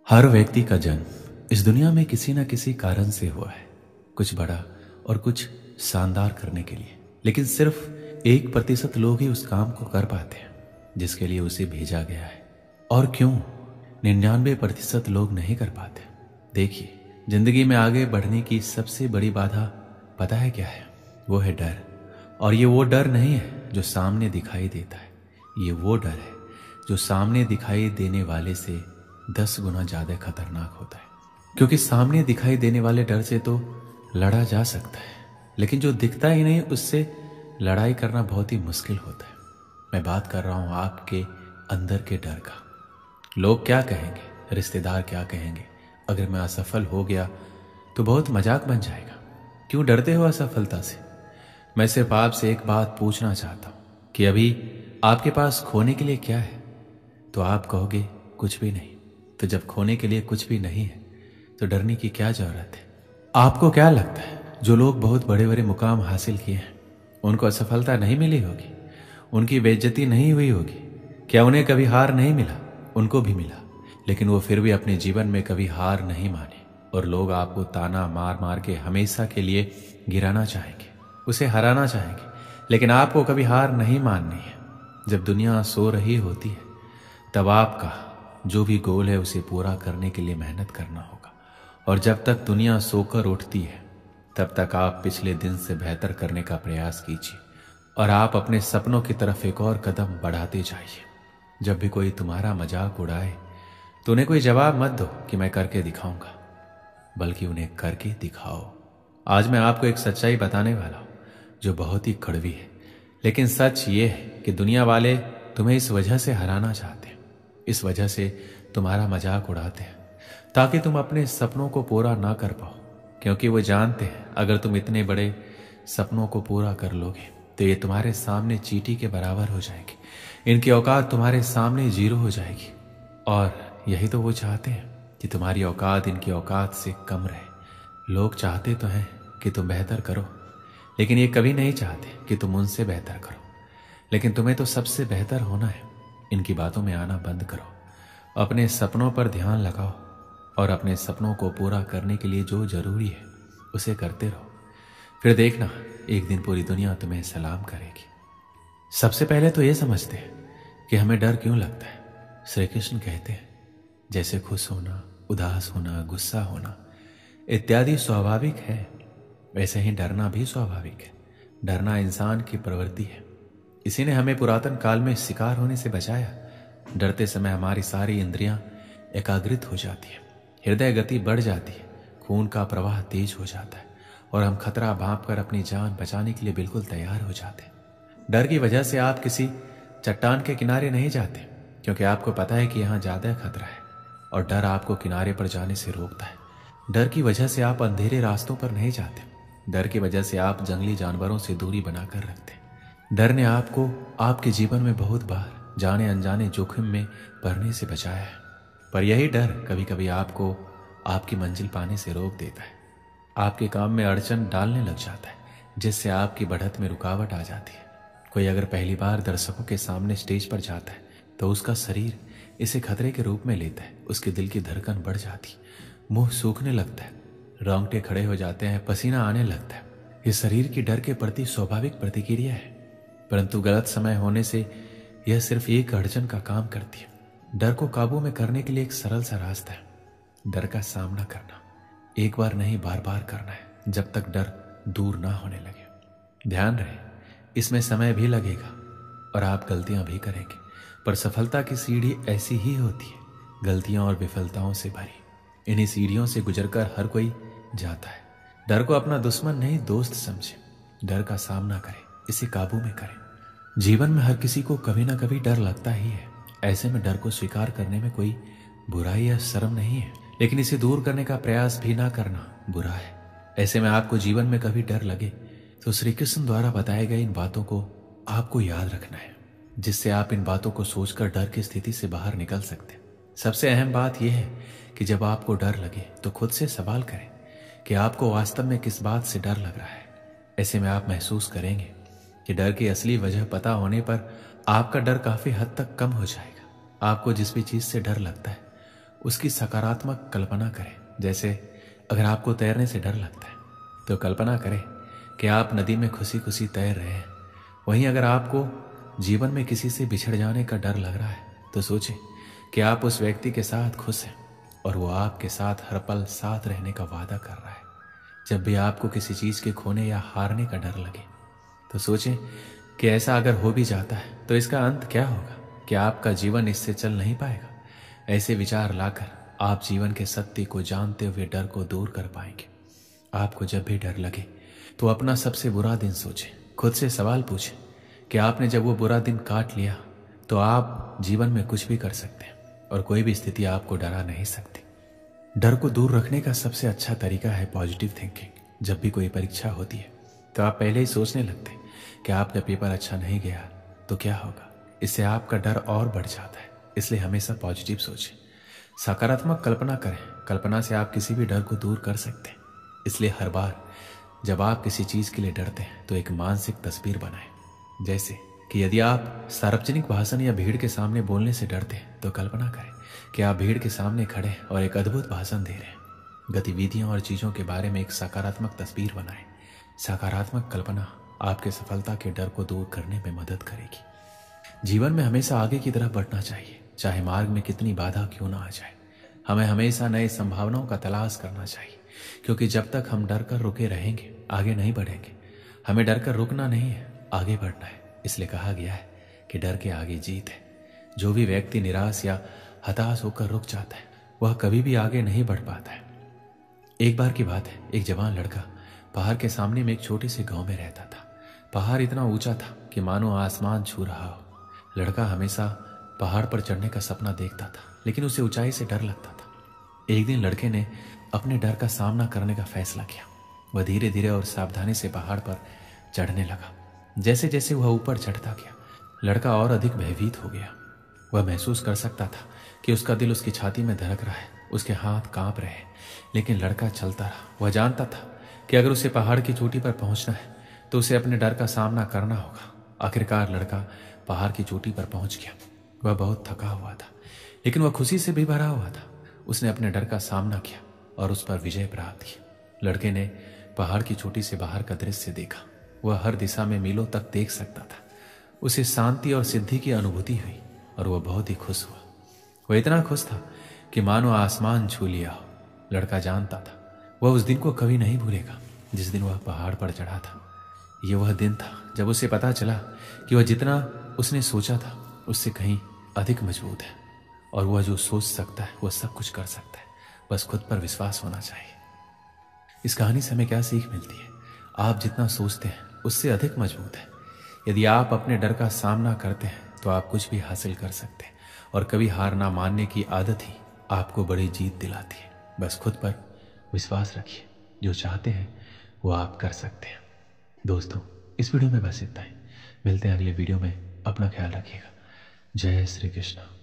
हर व्यक्ति का जन्म इस दुनिया में किसी न किसी कारण से हुआ है, कुछ बड़ा और कुछ शानदार करने के लिए। लेकिन सिर्फ 1% लोग ही उस काम को कर पाते हैं जिसके लिए उसे भेजा गया है। और क्यों 99% लोग नहीं कर पाते? देखिए, जिंदगी में आगे बढ़ने की सबसे बड़ी बाधा पता है क्या है? वो है डर। और ये वो डर नहीं है जो सामने दिखाई देता है, ये वो डर है जो सामने दिखाई देने वाले से 10 गुना ज्यादा खतरनाक होता है। क्योंकि सामने दिखाई देने वाले डर से तो लड़ा जा सकता है, लेकिन जो दिखता ही नहीं उससे लड़ाई करना बहुत ही मुश्किल होता है। मैं बात कर रहा हूं आपके अंदर के डर का। लोग क्या कहेंगे, रिश्तेदार क्या कहेंगे, अगर मैं असफल हो गया तो बहुत मजाक बन जाएगा। क्यों डरते हो असफलता से? मैं सिर्फ आपसे एक बात पूछना चाहता हूं कि अभी आपके पास खोने के लिए क्या है? तो आप कहोगे कुछ भी नहीं। तो जब खोने के लिए कुछ भी नहीं है तो डरने की क्या जरूरत है? आपको क्या लगता है जो लोग बहुत बड़े बड़े मुकाम हासिल किए हैं उनको असफलता नहीं मिली होगी? उनकी बेइज्जती नहीं हुई होगी? क्या उन्हें कभी हार नहीं मिला? उनको भी मिला, लेकिन वो फिर भी अपने जीवन में कभी हार नहीं माने। और लोग आपको ताना मार मार के हमेशा के लिए गिराना चाहेंगे, उसे हराना चाहेंगे, लेकिन आपको कभी हार नहीं माननी है। जब दुनिया सो रही होती है तब आपका जो भी गोल है उसे पूरा करने के लिए मेहनत करना होगा। और जब तक दुनिया सोकर उठती है तब तक आप पिछले दिन से बेहतर करने का प्रयास कीजिए और आप अपने सपनों की तरफ एक और कदम बढ़ाते जाइए। जब भी कोई तुम्हारा मजाक उड़ाए तो उन्हें कोई जवाब मत दो कि मैं करके दिखाऊंगा, बल्कि उन्हें करके दिखाओ। आज मैं आपको एक सच्चाई बताने वाला हूं जो बहुत ही कड़वी है, लेकिन सच ये है कि दुनिया वाले तुम्हें इस वजह से हराना चाहते हैं, इस वजह से तुम्हारा मजाक उड़ाते हैं ताकि तुम अपने सपनों को पूरा ना कर पाओ। क्योंकि वो जानते हैं अगर तुम इतने बड़े सपनों को पूरा कर लोगे तो ये तुम्हारे सामने चींटी के बराबर हो जाएंगे, इनकी औकात तुम्हारे सामने जीरो हो जाएगी। और यही तो वो चाहते हैं कि तुम्हारी औकात इनकी औकात से कम रहे। लोग चाहते तो हैं कि तुम बेहतर करो, लेकिन ये कभी नहीं चाहते कि तुम उनसे बेहतर करो। लेकिन तुम्हें तो सबसे बेहतर होना है। इनकी बातों में आना बंद करो, अपने सपनों पर ध्यान लगाओ और अपने सपनों को पूरा करने के लिए जो जरूरी है उसे करते रहो। फिर देखना एक दिन पूरी दुनिया तुम्हें सलाम करेगी। सबसे पहले तो ये समझते हैं कि हमें डर क्यों लगता है। श्री कृष्ण कहते हैं जैसे खुश होना, उदास होना, गुस्सा होना इत्यादि स्वाभाविक है, वैसे ही डरना भी स्वाभाविक है। डरना इंसान की प्रवृत्ति है। इसी ने हमें पुरातन काल में शिकार होने से बचाया। डरते समय हमारी सारी इंद्रियां एकाग्रित हो जाती है, हृदय गति बढ़ जाती है, खून का प्रवाह तेज हो जाता है और हम खतरा भांप कर अपनी जान बचाने के लिए बिल्कुल तैयार हो जाते हैं। डर की वजह से आप किसी चट्टान के किनारे नहीं जाते क्योंकि आपको पता है कि यहां ज्यादा खतरा है और डर आपको किनारे पर जाने से रोकता है। डर की वजह से आप अंधेरे रास्तों पर नहीं जाते। डर की वजह से आप जंगली जानवरों से दूरी बनाकर रखते हैं। डर ने आपको आपके जीवन में बहुत बार जाने अनजाने जोखिम में पड़ने से बचाया है। पर यही डर कभी कभी आपको आपकी मंजिल पाने से रोक देता है, आपके काम में अड़चन डालने लग जाता है, जिससे आपकी बढ़त में रुकावट आ जाती है। कोई अगर पहली बार दर्शकों के सामने स्टेज पर जाता है तो उसका शरीर इसे खतरे के रूप में लेता है। उसके दिल की धड़कन बढ़ जाती, मुंह सूखने लगता है, रोंगटे खड़े हो जाते हैं, पसीना आने लगता है। ये शरीर की डर के प्रति स्वाभाविक प्रतिक्रिया है, परंतु गलत समय होने से यह सिर्फ एक अड़चन का काम करती है। डर को काबू में करने के लिए एक सरल सा रास्ता है, डर का सामना करना। एक बार नहीं, बार बार करना है जब तक डर दूर ना होने लगे। ध्यान रहे, इसमें समय भी लगेगा और आप गलतियां भी करेंगे, पर सफलता की सीढ़ी ऐसी ही होती है, गलतियों और विफलताओं से भरी। इन्हीं सीढ़ियों से गुजरकर हर कोई जाता है। डर को अपना दुश्मन नहीं दोस्त समझे, डर का सामना करें, इसे काबू में करें। जीवन में हर किसी को कभी ना कभी डर लगता ही है। ऐसे में डर को स्वीकार करने में कोई बुराई या शर्म नहीं है, लेकिन इसे दूर करने का प्रयास भी ना करना बुरा है। ऐसे में आपको जीवन में कभी डर लगे तो श्री कृष्ण द्वारा बताए गए इन बातों को आपको याद रखना है, जिससे आप इन बातों को सोचकर डर की स्थिति से बाहर निकल सकते हैं। सबसे अहम बात यह है कि जब आपको डर लगे तो खुद से सवाल करें कि आपको वास्तव में किस बात से डर लग रहा है। ऐसे में आप महसूस करेंगे कि डर की असली वजह पता होने पर आपका डर काफी हद तक कम हो जाएगा। आपको जिस भी चीज से डर लगता है उसकी सकारात्मक कल्पना करें। जैसे अगर आपको तैरने से डर लगता है तो कल्पना करें कि आप नदी में खुशी खुशी तैर रहे हैं। वहीं अगर आपको जीवन में किसी से बिछड़ जाने का डर लग रहा है तो सोचें कि आप उस व्यक्ति के साथ खुश हैं और वो आपके साथ हर पल साथ रहने का वादा कर रहा है। जब भी आपको किसी चीज़ के खोने या हारने का डर लगे तो सोचें कि ऐसा अगर हो भी जाता है तो इसका अंत क्या होगा, क्या आपका जीवन इससे चल नहीं पाएगा। ऐसे विचार लाकर आप जीवन के सत्य को जानते हुए डर को दूर कर पाएंगे। आपको जब भी डर लगे तो अपना सबसे बुरा दिन सोचें, खुद से सवाल पूछें कि आपने जब वो बुरा दिन काट लिया तो आप जीवन में कुछ भी कर सकते हैं और कोई भी स्थिति आपको डरा नहीं सकती। डर को दूर रखने का सबसे अच्छा तरीका है पॉजिटिव थिंकिंग। जब भी कोई परीक्षा होती है तो आप पहले ही सोचने लगते हैं कि आपका पेपर अच्छा नहीं गया तो क्या होगा। इससे आपका डर और बढ़ जाता है। इसलिए हमेशा पॉजिटिव सोचें, सकारात्मक कल्पना करें। कल्पना से आप किसी भी डर को दूर कर सकते हैं। इसलिए हर बार जब आप किसी चीज़ के लिए डरते हैं तो एक मानसिक तस्वीर बनाएं। जैसे कि यदि आप सार्वजनिक भाषण या भीड़ के सामने बोलने से डरते हैं तो कल्पना करें कि आप भीड़ के सामने खड़े और एक अद्भुत भाषण दे रहे हैं। गतिविधियों और चीज़ों के बारे में एक सकारात्मक तस्वीर बनाएं। सकारात्मक कल्पना आपके सफलता के डर को दूर करने में मदद करेगी। जीवन में हमेशा आगे की तरफ बढ़ना चाहिए, चाहे मार्ग में कितनी बाधा क्यों ना आ जाए। हमें हमेशा नए संभावनाओं का तलाश करना चाहिए, क्योंकि जब तक हम डर कर रुके रहेंगे आगे नहीं बढ़ेंगे। हमें डर कर रुकना नहीं है, आगे बढ़ना है। इसलिए कहा गया है कि डर के आगे जीत है। जो भी व्यक्ति निराश या हताश होकर रुक जाता है वह कभी भी आगे नहीं बढ़ पाता है। एक बार की बात है, एक जवान लड़का पहाड़ के सामने में एक छोटे से गांव में रहता था। पहाड़ इतना ऊंचा था कि मानो आसमान छू रहा हो। लड़का हमेशा पहाड़ पर चढ़ने का सपना देखता था, लेकिन उसे ऊंचाई से डर लगता था। एक दिन लड़के ने अपने डर का सामना करने का फैसला किया। वह धीरे धीरे और सावधानी से पहाड़ पर चढ़ने लगा। जैसे जैसे वह ऊपर चढ़ता गया लड़का और अधिक भयभीत हो गया। वह महसूस कर सकता था कि उसका दिल उसकी छाती में धड़क रहा है, उसके हाथ कांप रहे हैं, लेकिन लड़का चलता रहा। वह जानता था कि अगर उसे पहाड़ की चोटी पर पहुंचना है तो उसे अपने डर का सामना करना होगा। आखिरकार लड़का पहाड़ की चोटी पर पहुंच गया। वह बहुत थका हुआ था, लेकिन वह खुशी से भी भरा हुआ था। उसने अपने डर का सामना किया और उस पर विजय प्राप्त की। लड़के ने पहाड़ की चोटी से बाहर का दृश्य देखा। वह हर दिशा में मीलों तक देख सकता था। उसे शांति और सिद्धि की अनुभूति हुई और वह बहुत ही खुश हुआ। वह इतना खुश था कि मानो आसमान छू लिया हो। लड़का जानता था वह उस दिन को कभी नहीं भूलेगा जिस दिन वह पहाड़ पर चढ़ा था। ये वह दिन था जब उसे पता चला कि वह जितना उसने सोचा था उससे कहीं अधिक मजबूत है और वह जो सोच सकता है वह सब कुछ कर सकता है। बस खुद पर विश्वास होना चाहिए। इस कहानी से हमें क्या सीख मिलती है? आप जितना सोचते हैं उससे अधिक मजबूत है। यदि आप अपने डर का सामना करते हैं तो आप कुछ भी हासिल कर सकते हैं और कभी हार ना मानने की आदत ही आपको बड़ी जीत दिलाती है। बस खुद पर विश्वास रखिए। जो चाहते हैं वो आप कर सकते हैं। दोस्तों, इस वीडियो में बस इतना ही। मिलते हैं अगले वीडियो में। अपना ख्याल रखिएगा। जय श्री कृष्ण।